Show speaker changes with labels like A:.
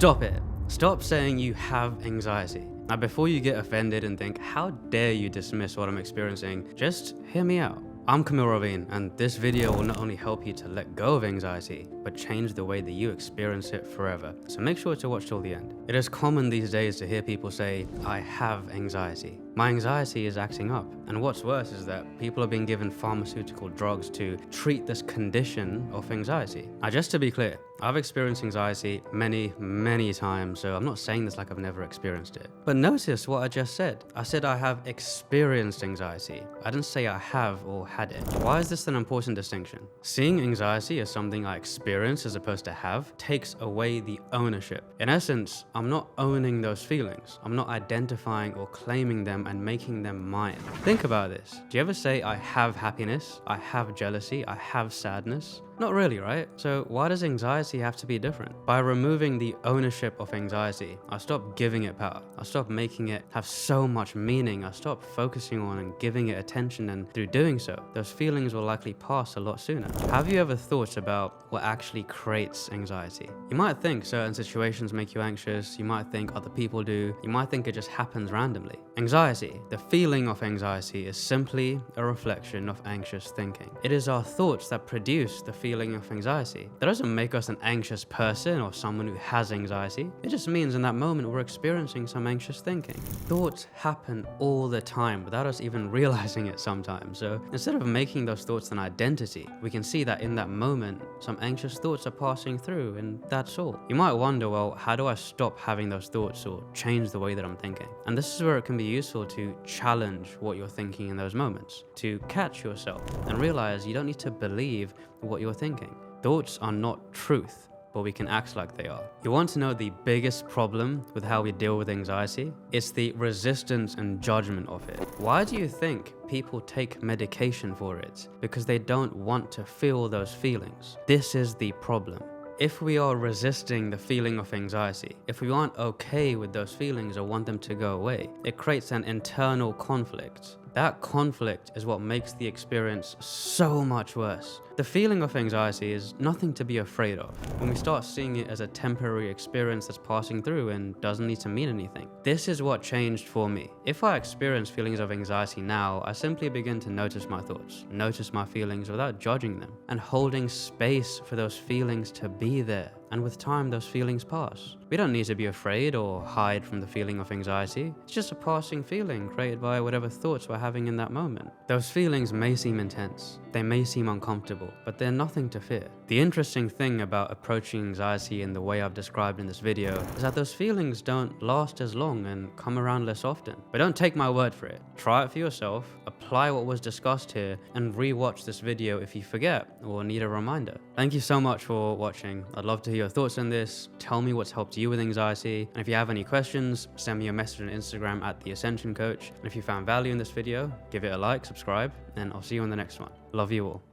A: Stop it. Stop saying you have anxiety. Now, before you get offended and think, how dare you dismiss what I'm experiencing, just hear me out. I'm Kamil Ravin, and this video will not only help you to let go of anxiety, but change the way that you experience it forever. So make sure to watch till the end. It is common these days to hear people say, I have anxiety. My anxiety is acting up. And what's worse is that people are being given pharmaceutical drugs to treat this condition of anxiety. Now, just to be clear, I've experienced anxiety many times, so I'm not saying this like I've never experienced it. But notice what I just said. I said I have experienced anxiety. I didn't say I have or had it. Why is this an important distinction? Seeing anxiety as something I experience as opposed to have takes away the ownership. In essence, I'm not owning those feelings. I'm not identifying or claiming them and making them mine. Think about this. Do you ever say, I have happiness, I have jealousy, I have sadness? Not really, right? So why does anxiety have to be different? By removing the ownership of anxiety, I stop giving it power. I stop making it have so much meaning. I stop focusing on and giving it attention, and through doing so, those feelings will likely pass a lot sooner. Have you ever thought about what actually creates anxiety? You might think certain situations make you anxious. You might think other people do. You might think it just happens randomly. Anxiety, the feeling of anxiety, is simply a reflection of anxious thinking. It is our thoughts that produce the feeling of anxiety. That doesn't make us an anxious person or someone who has anxiety. It just means in that moment we're experiencing some anxious thinking. Thoughts happen all the time without us even realizing it sometimes. So instead of making those thoughts an identity, we can see that in that moment some anxious thoughts are passing through, and that's all. You might wonder, well, how do I stop having those thoughts or change the way that I'm thinking? And this is where it can be useful to challenge what you're thinking in those moments, to catch yourself and realize you don't need to believe what you're thinking. Thoughts are not truth, but we can act like they are. You want to know the biggest problem with how we deal with anxiety? It's the resistance and judgment of it. Why do you think people take medication for it? Because they don't want to feel those feelings. This is the problem. If we are resisting the feeling of anxiety, if we aren't okay with those feelings or want them to go away, it creates an internal conflict. That conflict is what makes the experience so much worse. The feeling of anxiety is nothing to be afraid of when we start seeing it as a temporary experience that's passing through and doesn't need to mean anything. This is what changed for me. If I experience feelings of anxiety now, I simply begin to notice my thoughts, notice my feelings without judging them, and holding space for those feelings to be there. And with time, those feelings pass. We don't need to be afraid or hide from the feeling of anxiety. It's just a passing feeling created by whatever thoughts we're having in that moment. Those feelings may seem intense, they may seem uncomfortable, but they're nothing to fear. The interesting thing about approaching anxiety in the way I've described in this video is that those feelings don't last as long and come around less often. But don't take my word for it. Try it for yourself, apply what was discussed here, and re-watch this video if you forget or need a reminder. Thank you so much for watching. I'd love to hear your thoughts on this. Tell me what's helped you with anxiety. And if you have any questions, send me a message on Instagram at The Ascension Coach. And if you found value in this video, give it a like, subscribe, and I'll see you on the next one. Love you all.